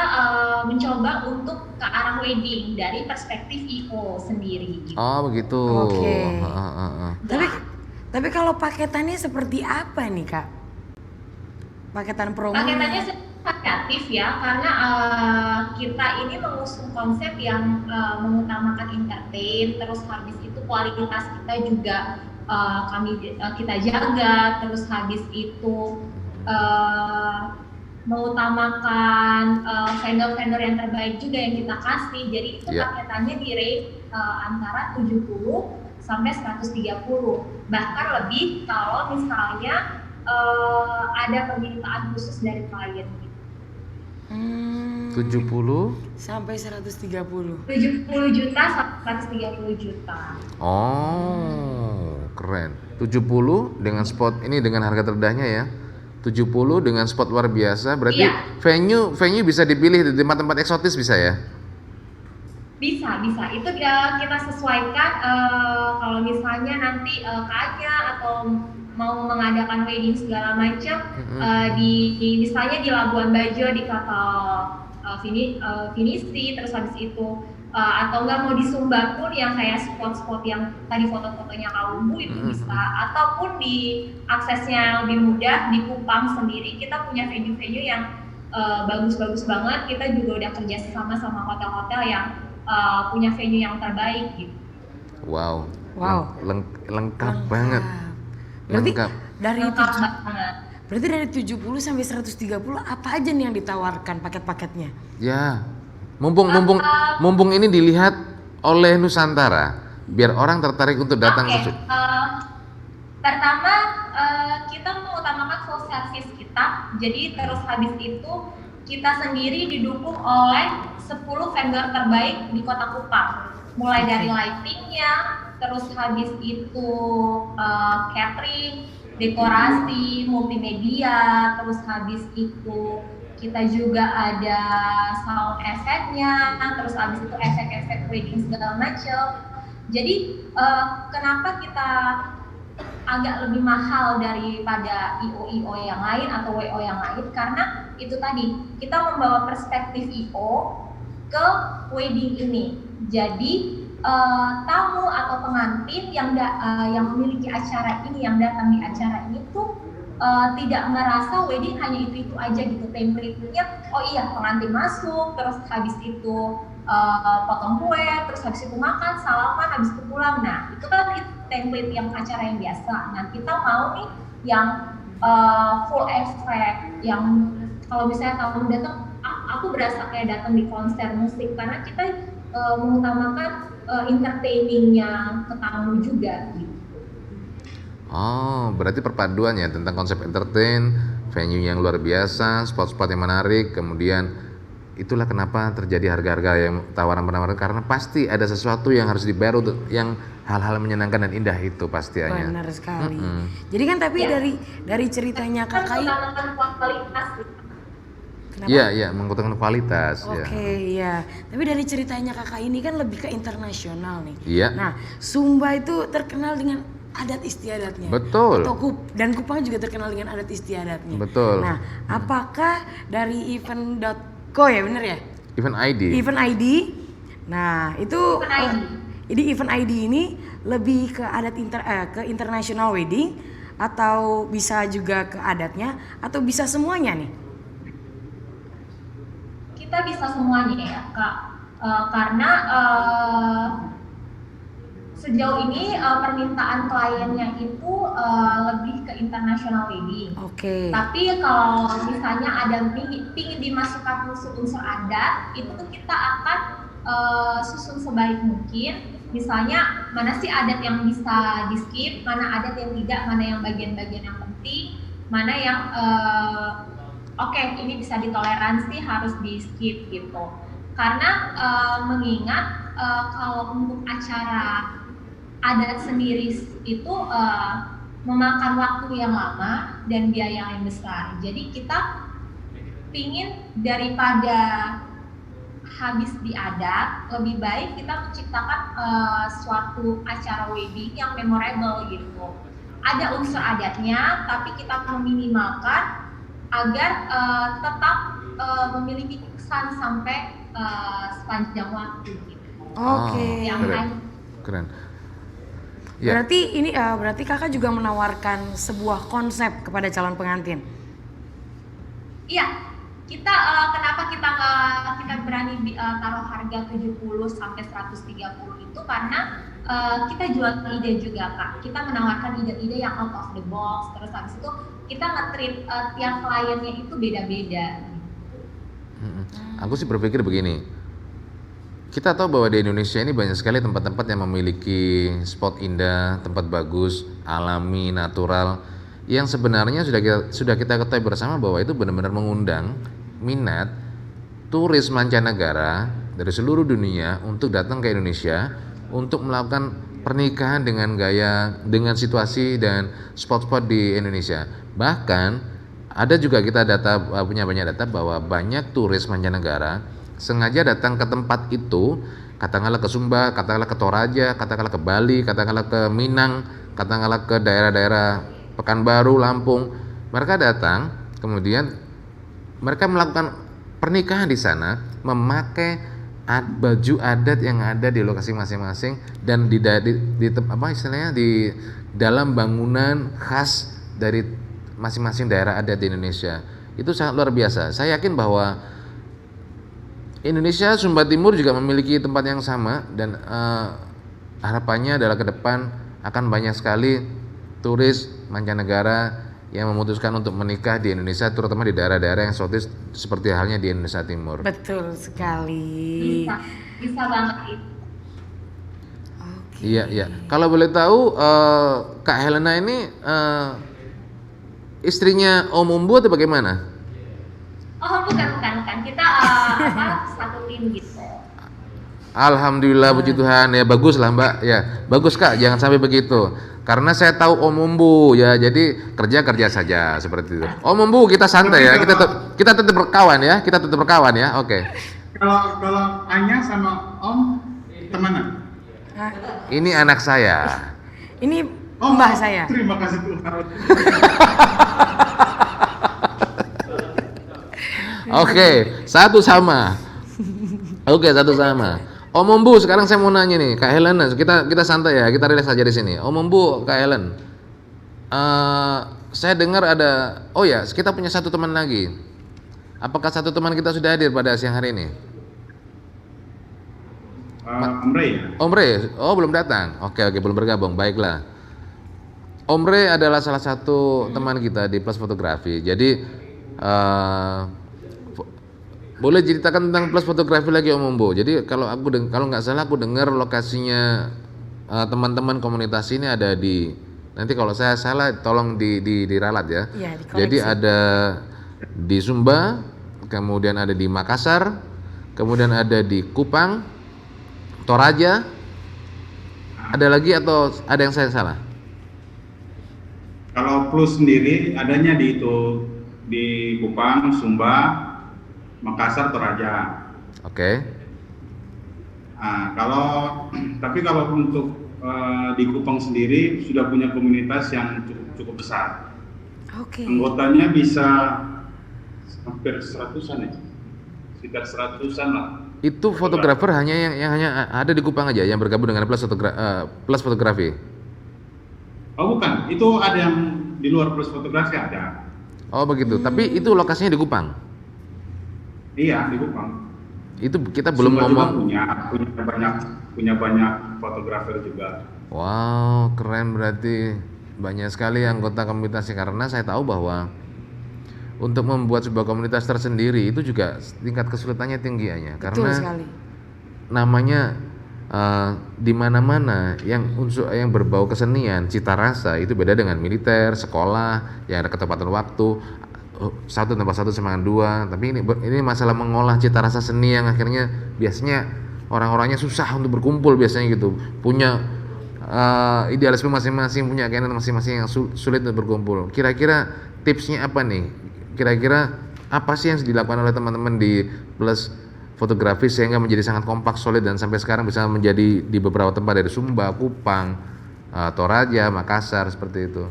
mencoba untuk ke arah wedding dari perspektif IO sendiri. Oh, begitu. Oke. Nah. Tapi kalau paketannya seperti apa nih, Kak? Paketan promo. Paketannya variatif ya, karena kita ini mengusung konsep yang mengutamakan entertain, terus habis itu kualitas kita juga kita jaga, terus habis itu mengutamakan vendor-vendor yang terbaik juga yang kita kasih. Jadi itu paketannya di rate antara 70 sampai 130, bahkan lebih kalau misalnya ada permintaan khusus dari klien. 70 sampai 130. 70 juta sampai 130 juta. Oh, keren. 70 dengan spot ini dengan harga terdahnya ya. 70 dengan spot luar biasa. Berarti Iya. venue bisa dipilih di tempat-tempat eksotis bisa ya? Bisa. Itu kita sesuaikan kalau misalnya nanti kayaknya atau mau mengadakan wedding segala macam di misalnya di Labuan Bajo di kapal Finisi, terus habis itu atau enggak mau di Sumbar pun yang kayak spot-spot yang tadi foto-fotonya Kaumbu itu bisa, ataupun di aksesnya lebih mudah di Kupang sendiri kita punya venue-venue yang bagus-bagus banget. Kita juga udah kerja sama hotel-hotel yang punya venue yang terbaik gitu. Wow. Lengkap Lengkap. banget. Berarti Lengkap. Berarti dari 70 sampai 130 apa aja nih yang ditawarkan paket-paketnya? Ya. Mumpung ini dilihat oleh Nusantara, biar orang tertarik untuk datang ke situ. Pertama kita mengutamakan full service kita. Jadi terus habis itu kita sendiri didukung oleh 10 vendor terbaik di Kota Kupang. Mulai dari lightingnya, terus habis itu catering, dekorasi, multimedia, terus habis itu kita juga ada sound effect-nya, terus habis itu efek-efek wedding segala macam. Jadi kenapa kita agak lebih mahal daripada IO yang lain atau WO yang lain? Karena itu tadi kita membawa perspektif IO ke wedding ini. Jadi tamu atau pengantin yang memiliki acara ini, yang datang di acara ini tuh tidak merasa wedding hanya itu aja gitu template-nya. Oh iya, pengantin masuk, terus habis itu potong kue, terus habis itu makan, salaman, habis itu pulang. Nah itu kan template yang acara yang biasa. Nah kita mau nih yang full effect, yang kalau misalnya tamu datang, aku berasa kayak datang di konser musik, karena kita mengutamakan entertainingnya ke tamu juga gitu. Oh, berarti perpaduannya tentang konsep entertain, venue yang luar biasa, spot-spot yang menarik, kemudian itulah kenapa terjadi harga-harga yang tawaran-penawaran, karena pasti ada sesuatu yang harus dibayar untuk yang hal-hal menyenangkan dan indah itu pastinya. Benar sekali. Jadi kan tapi dari ceritanya Kakak ini kualitas. Iya, mengutamakan kualitas. Oke, ya. Tapi dari ceritanya Kakak ini kan lebih ke internasional nih. Iya. Nah, Sumba itu terkenal dengan adat istiadatnya. Betul. Dan Kupang juga terkenal dengan adat istiadatnya. Betul. Nah, apakah dari event.co ya, bener ya? Event ID. Event ID. Nah, itu jadi event ID ini lebih ke adat ke international wedding, atau bisa juga ke adatnya, atau bisa semuanya nih? Kita bisa semuanya ya Kak. karena sejauh ini permintaan kliennya itu lebih ke international wedding. Oke. Tapi kalau misalnya ada pingin dimasukkan unsur-unsur adat, itu kita akan susun sebaik mungkin. Misalnya mana sih adat yang bisa di skip, mana adat yang tidak, mana yang bagian-bagian yang penting, mana yang oke, ini bisa ditoleransi harus di skip gitu. Karena mengingat kalau untuk acara adat sendiri itu memakan waktu yang lama dan biaya yang besar. Jadi kita pingin daripada habis di adat, lebih baik kita menciptakan suatu acara wedding yang memorable gitu. Ada unsur adatnya, tapi kita meminimalkan agar tetap memiliki kesan sampai sepanjang waktu gitu. Oke. Keren. Ya. Berarti kakak juga menawarkan sebuah konsep kepada calon pengantin. Iya, kita kenapa kita berani taruh harga 70 sampai 130 itu karena kita jual ide juga Kak. Kita menawarkan ide-ide yang out of the box. Terus habis itu kita nge-treat tiap kliennya itu beda-beda. Aku sih berpikir begini. Kita tahu bahwa di Indonesia ini banyak sekali tempat-tempat yang memiliki spot indah, tempat bagus, alami, natural, yang sebenarnya sudah kita ketahui bersama bahwa itu benar-benar mengundang minat turis mancanegara dari seluruh dunia untuk datang ke Indonesia untuk melakukan pernikahan dengan dengan situasi dan spot-spot di Indonesia. Bahkan ada juga kita punya banyak data bahwa banyak turis mancanegara sengaja datang ke tempat itu, katakanlah ke Sumba, katakanlah ke Toraja, katakanlah ke Bali, katakanlah ke Minang, katakanlah ke daerah-daerah Pekanbaru, Lampung. Mereka datang, kemudian mereka melakukan pernikahan di sana, memakai baju adat yang ada di lokasi masing-masing dan di dalam bangunan khas dari masing-masing daerah adat di Indonesia. Itu sangat luar biasa. Saya yakin bahwa Indonesia, Sumba Timur juga memiliki tempat yang sama dan harapannya adalah ke depan akan banyak sekali turis mancanegara yang memutuskan untuk menikah di Indonesia, terutama di daerah-daerah yang eksotis seperti halnya di Indonesia Timur. Betul sekali. Bisa banget itu. Iya, iya. Kalau boleh tahu, Kak Helena ini istrinya Om Umbu atau bagaimana? Oh bukan. Kita satu tim gitu. Alhamdulillah, puji Tuhan, ya bagus lah Mbak, ya bagus Kak, jangan sampai begitu. Karena saya tahu Om Umbu ya, jadi kerja saja seperti itu. Om Umbu kita santai ya, kita tetap berkawan ya, oke. Kalau Anya sama Om temenan? Ini anak saya. Ini mbah saya. Terima kasih Tuhan. Oke, satu sama. Om Umbu, sekarang saya mau nanya nih, Kak Helen, kita santai ya, kita relax aja di sini. Om Umbu, Kak Helen, saya dengar ada, oh ya, kita punya satu teman lagi. Apakah satu teman kita sudah hadir pada siang hari ini? Om Rey ya? Om Rey, oh belum datang. Oke, belum bergabung, baiklah. Om Rey adalah salah satu teman kita di Plus Fotografi. Jadi boleh ceritakan tentang Plus Fotografi lagi Om Umbu. Jadi kalau nggak salah aku dengar lokasinya teman-teman komunitas ini ada di, nanti kalau saya salah tolong diralat ya. Iya, jadi ada di Sumba, kemudian ada di Makassar, kemudian ada di Kupang, Toraja. Ada lagi atau ada yang saya salah? Kalau Plus sendiri adanya di Kupang, Sumba, Makassar, Toraja. Oke. Nah, tapi kalau untuk di Kupang sendiri sudah punya komunitas yang cukup besar. Oke. Anggotanya bisa hampir 100-an ya, sekitar 100-an lah. Itu fotografer hanya yang hanya ada di Kupang aja yang bergabung dengan Plus Fotografi. Oh bukan, itu ada yang di luar Plus Fotografi ada. Oh begitu. Tapi itu lokasinya di Kupang. Iya, di Kupang. Itu kita belum Sumba ngomong. juga punya banyak fotografer juga. Wow, keren berarti banyak sekali anggota komunitasnya, karena saya tahu bahwa untuk membuat sebuah komunitas tersendiri itu juga tingkat kesulitannya tinggi ya, Betul karena sekali. namanya di mana-mana yang unsur yang berbau kesenian, cita rasa itu beda dengan militer, sekolah yang ada ketepatan waktu, satu tambah satu sama dengan dua. Tapi ini masalah mengolah cita rasa seni yang akhirnya biasanya orang-orangnya susah untuk berkumpul biasanya gitu, punya idealisme masing-masing, punya keinginan masing-masing yang sulit untuk berkumpul. Kira-kira tipsnya apa nih? Kira-kira apa sih yang dilakukan oleh teman-teman di Plus Fotografi sehingga menjadi sangat kompak, solid, dan sampai sekarang bisa menjadi di beberapa tempat dari Sumba, Kupang, Toraja, Makassar, seperti itu.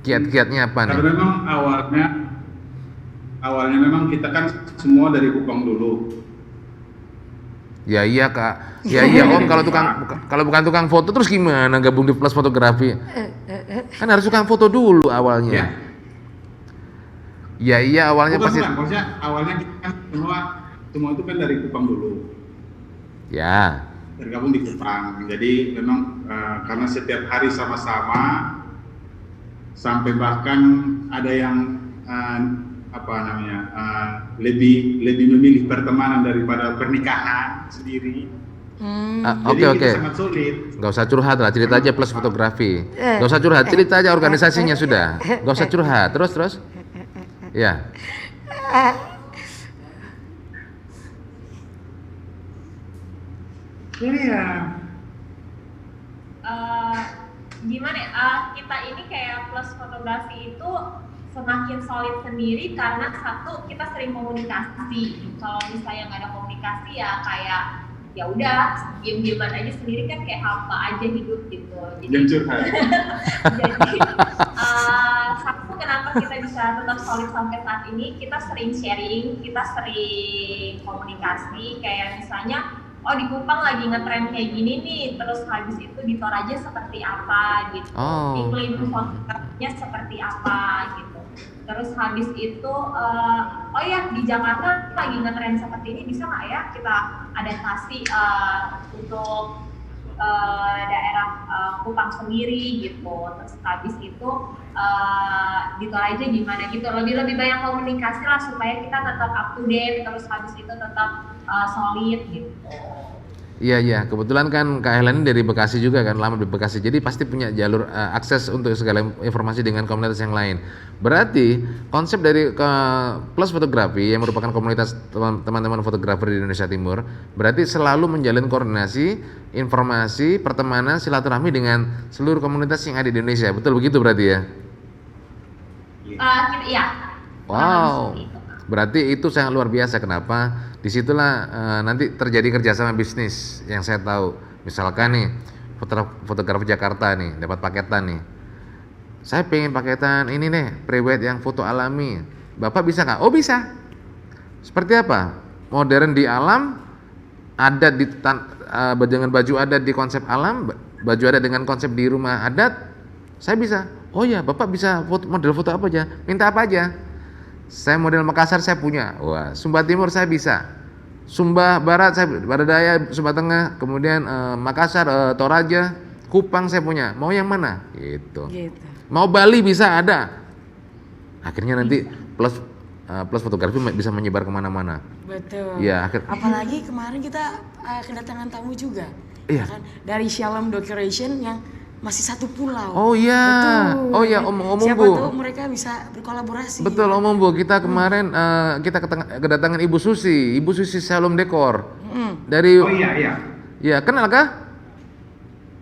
Kiat-kiatnya apa nih? Karena memang awalnya memang kita kan semua dari Kupang dulu. Ya iya Kak, ya iya Om, kalau bukan tukang foto terus gimana gabung di Plus Fotografi? Kan harus tukang foto dulu awalnya. Ya iya awalnya pasti. Maksudnya awalnya kita kan semua itu kan dari Kupang dulu. Ya. Tergabung di Kupang. Jadi memang karena setiap hari sama-sama, sampai bahkan ada yang lebih memilih pertemanan daripada pernikahan sendiri. Jadi kita sangat sulit. Gak usah curhat lah, cerita aja Plus Fotografi. Gak usah curhat, cerita aja organisasinya sudah. Gak usah curhat, terus. Ya. Jadi ya. Gimana ya? Kita ini kayak Plus Fotografi itu semakin solid sendiri karena satu, kita sering komunikasi. Kalau misalnya nggak ada komunikasi ya kayak ya udah diem-dieman aja sendiri kan, kayak hampa aja hidup gitu. Jadi satu, kenapa kita bisa tetap solid sampai saat ini, kita sering sharing, kita sering komunikasi. Kayak misalnya di Kupang lagi ngetren kayak gini nih, terus habis itu di Toraja seperti apa gitu, iklim fotografinya seperti apa gitu. Terus habis itu di Jakarta lagi ngetren seperti ini, bisa nggak ya kita adaptasi untuk daerah Kupang sendiri gitu. Terus habis itu di Toraja gimana gitu, lebih banyak komunikasi lah supaya kita tetap up to date, terus habis itu tetap solid gitu. Iya, kebetulan kan Kak Helen dari Bekasi juga kan, lama di Bekasi, jadi pasti punya jalur akses untuk segala informasi dengan komunitas yang lain. Berarti konsep dari Plus Fotografi yang merupakan komunitas teman-teman fotografer di Indonesia Timur, berarti selalu menjalin koordinasi, informasi, pertemanan, silaturahmi dengan seluruh komunitas yang ada di Indonesia. Betul begitu berarti ya? Iya. Wow. Berarti itu sangat luar biasa. Kenapa? Disitulah nanti terjadi kerjasama bisnis yang saya tahu. Misalkan nih fotografer Jakarta nih dapat paketan nih. Saya pengen paketan ini nih pre-wed yang foto alami. Bapak bisa nggak? Oh bisa. Seperti apa? Modern di alam, adat dengan baju adat di konsep alam, baju adat dengan konsep di rumah adat. Saya bisa. Oh ya, Bapak bisa model foto apa aja? Minta apa aja? Saya model Makassar saya punya. Wah, Sumba Timur saya bisa. Sumba Barat saya, Barat Daya, Sumba Tengah, kemudian Makassar, Toraja, Kupang saya punya. Mau yang mana? Gitu. Mau Bali bisa ada. Akhirnya nanti Plus Fotografi bisa menyebar kemana-mana. Betul. Ya, apalagi kemarin kita kedatangan tamu juga. Iya. Kan? Dari Shalom Decoration yang masih satu pulau. Oh iya. Betul. Oh iya, Om Siapa Bu. tahu mereka bisa berkolaborasi. Betul Om Bu, kita kemarin kita kedatangan Ibu Susi Shalom Dekor. Dari Oh iya. Ya, kenal kah?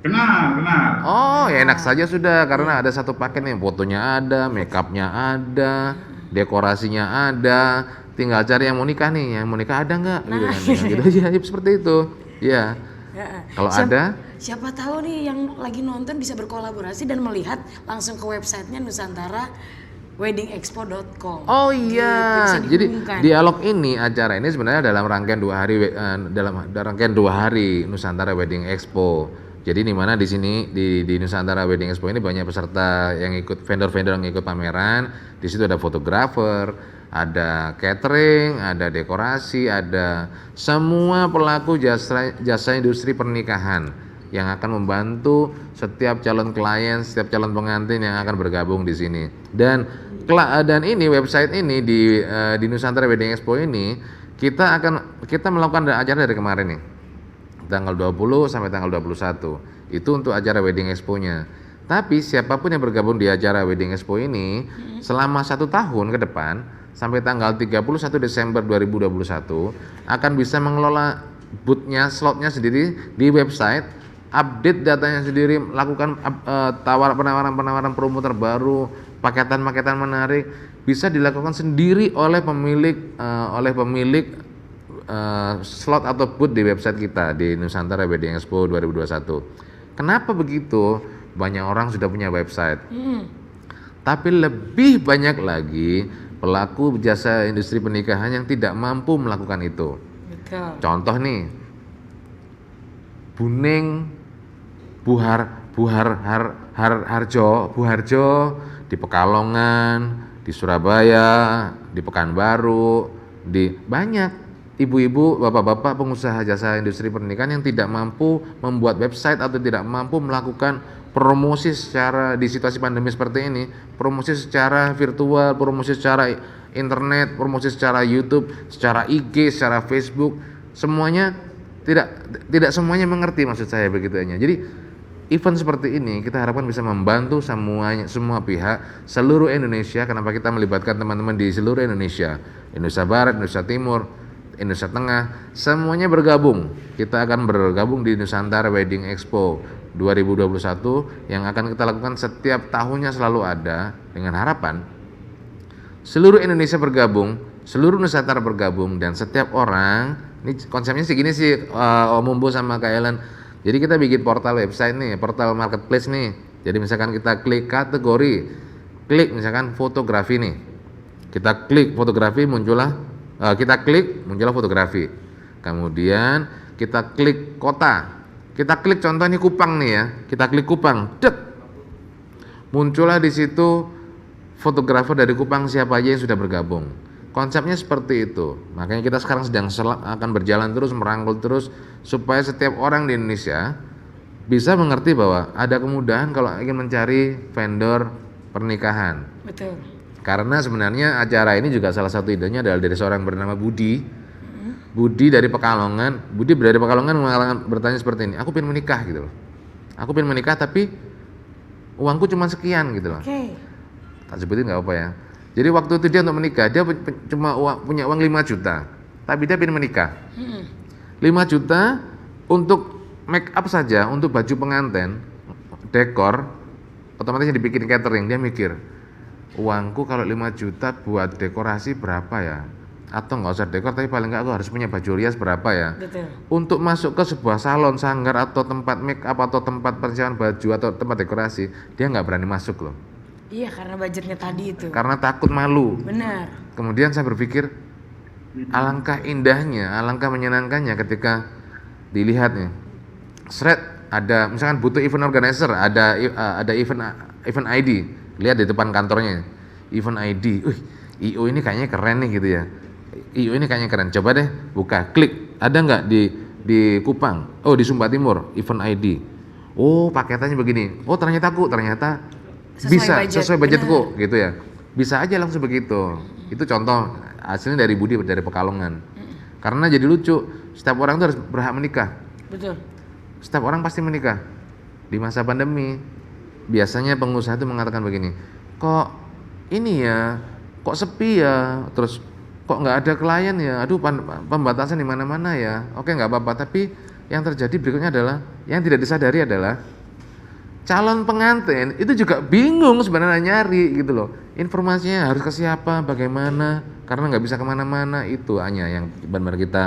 Kenal. Oh, ya enak saja sudah karena ada satu paket nih, fotonya ada, makeupnya ada, dekorasinya ada. Tinggal cari yang mau nikah nih, yang mau nikah ada nggak? Gitu aja, seperti itu. Ya. Kalau ada. Siapa tahu nih yang lagi nonton bisa berkolaborasi dan melihat langsung ke websitenya Nusantara weddingexpo.com. Oh iya, gitu, jadi dialog ini, acara ini sebenarnya dalam rangkaian 2 hari dalam rangkaian 2 hari Nusantara Wedding Expo. Jadi di mana di sini di Nusantara Wedding Expo ini banyak peserta yang ikut, vendor-vendor yang ikut pameran. Di situ ada fotografer, ada catering, ada dekorasi, ada semua pelaku jasa industri pernikahan yang akan membantu setiap calon klien, setiap calon pengantin yang akan bergabung di sini. Dan ini website ini di Nusantara Wedding Expo ini kita melakukan acara dari kemarin nih. Tanggal 20 sampai tanggal 21. Itu untuk acara Wedding Expo-nya. Tapi siapapun yang bergabung di acara Wedding Expo ini selama 1 tahun ke depan sampai tanggal 31 Desember 2021 akan bisa mengelola booth-nya, slotnya sendiri di website, update datanya sendiri, lakukan penawaran promo terbaru, paketan menarik, bisa dilakukan sendiri oleh pemilik slot atau booth di website kita di Nusantara Wedding Expo 2021. Kenapa begitu? Banyak orang sudah punya website. Tapi lebih banyak lagi pelaku jasa industri pernikahan yang tidak mampu melakukan itu. Betul. Contoh nih, Buharjo di Pekalongan, di Surabaya, di Pekanbaru, di banyak ibu-ibu, bapak-bapak pengusaha jasa industri pernikahan yang tidak mampu membuat website atau tidak mampu melakukan promosi secara di situasi pandemi seperti ini, promosi secara virtual, promosi secara internet, promosi secara YouTube, secara IG, secara Facebook, semuanya tidak semuanya mengerti maksud saya begitunya. Jadi event seperti ini kita harapkan bisa membantu semua pihak seluruh Indonesia. Kenapa kita melibatkan teman-teman di seluruh Indonesia, Indonesia Barat, Indonesia Timur, Indonesia Tengah, semuanya bergabung. Kita akan bergabung di Nusantara Wedding Expo 2021 yang akan kita lakukan setiap tahunnya, selalu ada, dengan harapan seluruh Indonesia bergabung, seluruh Nusantara bergabung, dan setiap orang, ini konsepnya segini sih Om Umbu sama Kak Ellen. Jadi kita bikin portal website nih, portal marketplace nih. Jadi misalkan kita klik kategori, klik misalkan fotografi nih, kita klik fotografi muncullah fotografi. Kemudian kita klik kota, kita klik contoh ini Kupang nih ya, kita klik Kupang, muncullah di situ fotografer dari Kupang siapa aja yang sudah bergabung. Konsepnya seperti itu. Makanya kita sekarang akan berjalan terus, merangkul terus supaya setiap orang di Indonesia bisa mengerti bahwa ada kemudahan kalau ingin mencari vendor pernikahan. Betul. Karena sebenarnya acara ini juga salah satu idenya adalah dari seorang bernama Budi. Budi dari Pekalongan. Budi dari Pekalongan bertanya seperti ini, aku pengen menikah gitu loh. Aku pengen menikah tapi uangku cuma sekian gitu loh. Tak sebutin nggak apa ya. Jadi waktu itu dia untuk menikah, dia cuma punya uang 5 juta. Tapi dia pengen menikah. 5 juta untuk make up saja, untuk baju pengantin, dekor, otomatis yang dibikin catering. Dia mikir, uangku kalau 5 juta buat dekorasi berapa ya? Atau nggak usah dekor, tapi paling nggak aku harus punya baju rias berapa ya? Betul. Untuk masuk ke sebuah salon, sanggar, atau tempat make up, atau tempat persiapan baju, atau tempat dekorasi, dia nggak berani masuk loh. Iya, karena budgetnya tadi itu. Karena takut malu. Benar. Kemudian saya berpikir, alangkah indahnya, alangkah menyenangkannya ketika dilihatnya. Ada misalkan butuh event organizer, ada event ID, lihat di depan kantornya, event ID. IO ini kayaknya keren nih gitu ya. IO ini kayaknya keren. Coba deh buka, klik. Ada nggak di Kupang? Oh, di Sumba Timur, event ID. Oh, paketannya begini. Oh, ternyata sesuai budgetku gitu ya. Bisa aja langsung begitu. Itu contoh hasilnya dari Budi dari Pekalongan. Karena jadi lucu, setiap orang tuh harus berhak menikah. Betul. Setiap orang pasti menikah. Di masa pandemi, biasanya pengusaha itu mengatakan begini, kok ini ya, kok sepi ya, terus kok nggak ada klien ya, aduh pembatasan di mana-mana ya. Oke, nggak apa-apa, tapi yang terjadi berikutnya adalah, yang tidak disadari adalah calon pengantin itu juga bingung sebenarnya nyari gitu loh, informasinya harus ke siapa, bagaimana, karena nggak bisa kemana-mana. Itu hanya yang benar-benar kita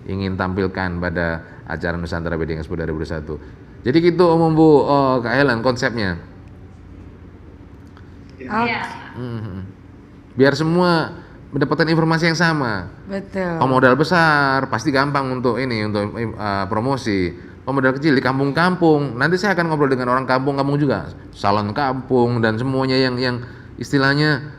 ingin tampilkan pada acara Nusantara Wedding Expo 2021. Jadi gitu Om Bu, Kak Helen konsepnya. Biar semua mendapatkan informasi yang sama. Betul. Modal besar pasti gampang untuk promosi. Modal kecil di kampung-kampung. Nanti saya akan ngobrol dengan orang kampung-kampung juga, salon kampung dan semuanya yang istilahnya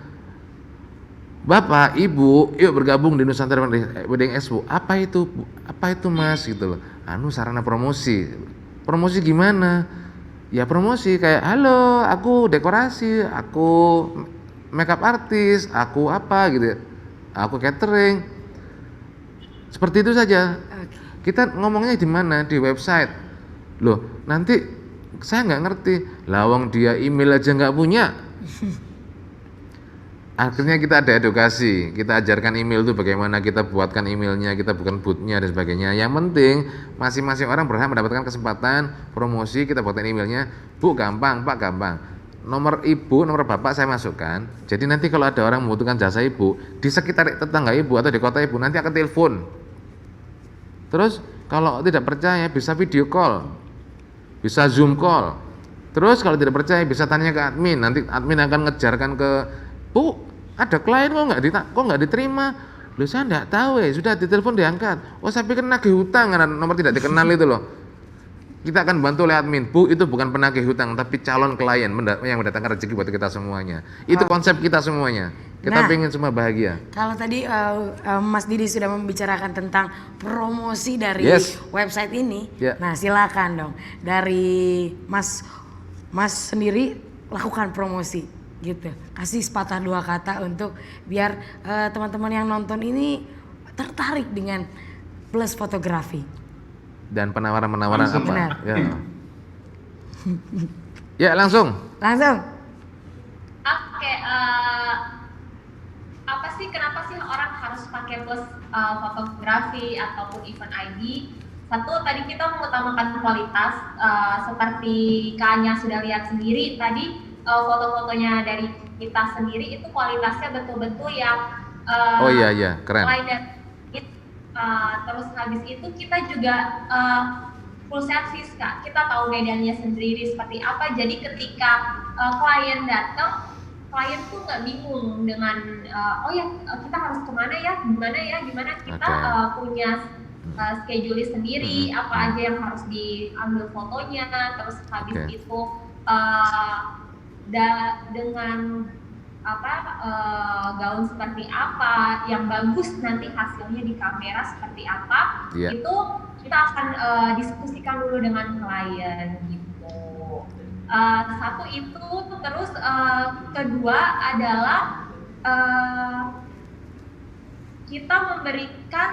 Bapak, Ibu, yuk bergabung di Nusantara Wedding Expo. Apa itu? Apa itu Mas gitu loh. Sarana promosi. Promosi gimana? Ya promosi kayak, halo, aku dekorasi, aku makeup artis, aku apa gitu ya. Aku catering. Seperti itu saja. Kita ngomongnya di mana? Di website. Loh, nanti saya nggak ngerti. Lawang dia email aja nggak punya. Akhirnya kita ada edukasi, kita ajarkan email itu bagaimana, kita buatkan emailnya, kita bukan bootnya dan sebagainya. Yang penting masing-masing orang berhak mendapatkan kesempatan promosi, kita buatkan emailnya. Bu gampang, Pak gampang. Nomor ibu, nomor bapak saya masukkan. Jadi nanti kalau ada orang membutuhkan jasa ibu di sekitar tetangga ibu atau di kota ibu, nanti akan telepon. Terus kalau tidak percaya bisa video call, bisa zoom call. Terus kalau tidak percaya bisa tanya ke admin, nanti admin akan ngejarkan ke, Bu, ada klien kok nggak diterima? Loh saya nggak tahu ya, sudah ditelepon diangkat. Oh saya pikir nagih hutang karena nomor tidak dikenal itu loh. Kita akan bantu oleh admin, Bu itu bukan penagih hutang tapi calon klien yang mendatangkan rezeki buat kita semuanya. Itu konsep kita semuanya. Kita pengen semua bahagia. Kalau tadi Mas Didi sudah membicarakan tentang promosi dari website ini, nah silakan dong dari Mas sendiri lakukan promosi gitu, kasih sepatah dua kata untuk biar teman-teman yang nonton ini tertarik dengan Plus Fotografi dan penawaran-penawaran apa? Benar. Ya langsung. Oke, apa sih kenapa sih orang harus pakai Plus Fotografi ataupun event ID? Satu, tadi kita mengutamakan kualitas, seperti Kanya sudah lihat sendiri tadi, foto-fotonya dari kita sendiri itu kualitasnya betul-betul yang oh iya keren. Terus habis itu kita juga full service Kak, kita tahu medannya sendiri seperti apa, jadi ketika klien datang, klien tuh nggak bingung dengan kita harus kemana ya, gimana kita punya schedule sendiri, apa aja yang harus diambil fotonya, terus habis itu dengan gaun seperti apa yang bagus, nanti hasilnya di kamera seperti apa, itu kita akan diskusikan dulu dengan klien gitu. Satu itu, terus kedua adalah kita memberikan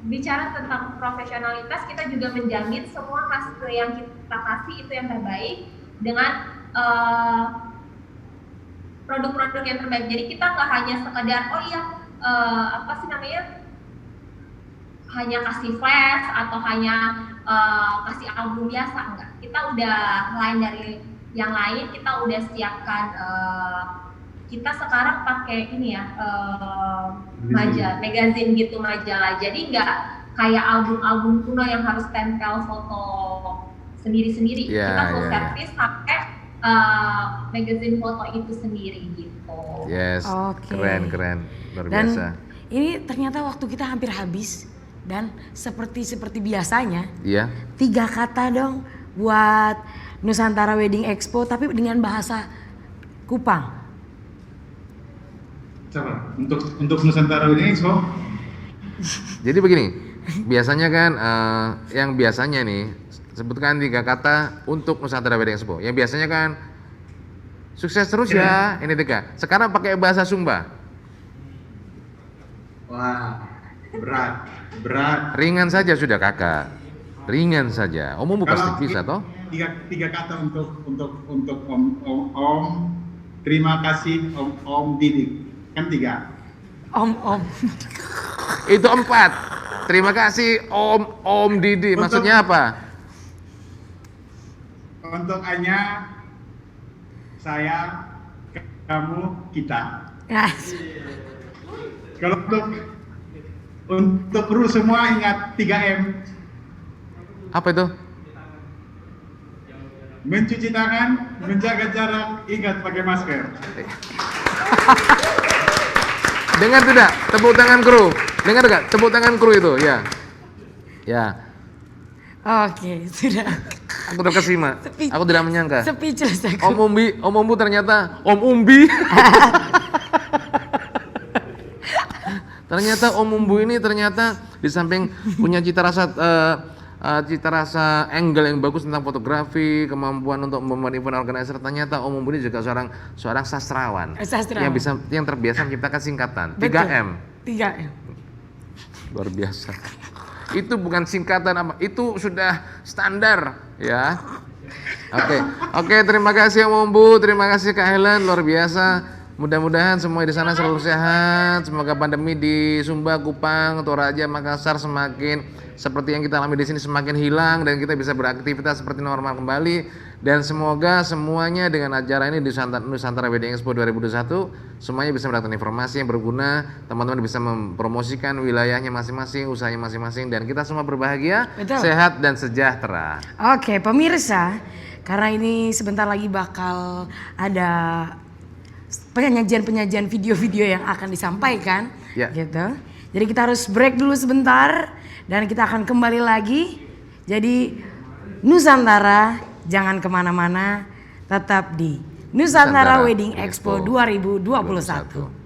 bicara tentang profesionalitas, kita juga menjamin semua hasil yang kita kasih itu yang terbaik dengan produk-produk yang terbaik. Jadi kita nggak hanya sekedar hanya kasih flash atau hanya kasih album biasa, enggak. Kita udah lain dari yang lain, kita udah siapkan kita sekarang pakai ini ya magazine gitu, majalah. Jadi nggak kayak album-album kuno yang harus tempel foto sendiri-sendiri. Kita full service pakai magazine foto itu sendiri gitu. Yes. Keren luar biasa. Dan ini ternyata waktu kita hampir habis dan seperti biasanya. 3 kata dong buat Nusantara Wedding Expo tapi dengan bahasa Kupang. Coba untuk Nusantara Wedding Expo. Jadi begini, biasanya kan yang biasanya nih sebutkan 3 kata untuk Nusantara Wedding Expo. Yang biasanya kan sukses terus ya, ini 3. Sekarang pakai bahasa Sumba. Wah, berat. Ringan saja sudah kakak, ringan saja. Om pasti bisa toh. 3 kata untuk Om. Terima kasih Om Didi. Kan 3. Om. Itu 4. Terima kasih Om Didi. Maksudnya apa? Untuk Anya, saya, kamu, kita. Kalau untuk kru semua ingat 3M. Apa itu? Mencuci tangan, menjaga jarak, ingat pakai masker. Dengar tidak? Tepuk tangan kru. Dengar enggak? Tepuk tangan kru itu, ya. Oke, sudah. Aku terkesima. Aku tidak menyangka. Speechless aku. Om Umbi ternyata Om Umbi. Ternyata Om Umbu ini ternyata di samping punya cita rasa angle yang bagus tentang fotografi, kemampuan untuk membuat event organizer, ternyata Om Umbu ini juga seorang sastrawan. Yang terbiasa menciptakan singkatan. 3M. 3M. Luar biasa. Itu bukan singkatan apa, itu sudah standar ya. Oke, terima kasih Om Umbu, terima kasih Kak Helen, luar biasa. Mudah-mudahan semua di sana selalu sehat. Semoga pandemi di Sumba, Kupang, Toraja, Makassar semakin seperti yang kita alami di sini semakin hilang dan kita bisa beraktivitas seperti normal kembali. Dan semoga semuanya dengan acara ini di Nusantara Wedding Expo 2021 semuanya bisa mendapatkan informasi yang berguna. Teman-teman bisa mempromosikan wilayahnya masing-masing, usahanya masing-masing, dan kita semua berbahagia, sehat dan sejahtera. Oke, pemirsa, karena ini sebentar lagi bakal ada penyajian video-video yang akan disampaikan, gitu. Jadi kita harus break dulu sebentar dan kita akan kembali lagi. Jadi Nusantara jangan kemana-mana, tetap di Nusantara Wedding Expo 2021.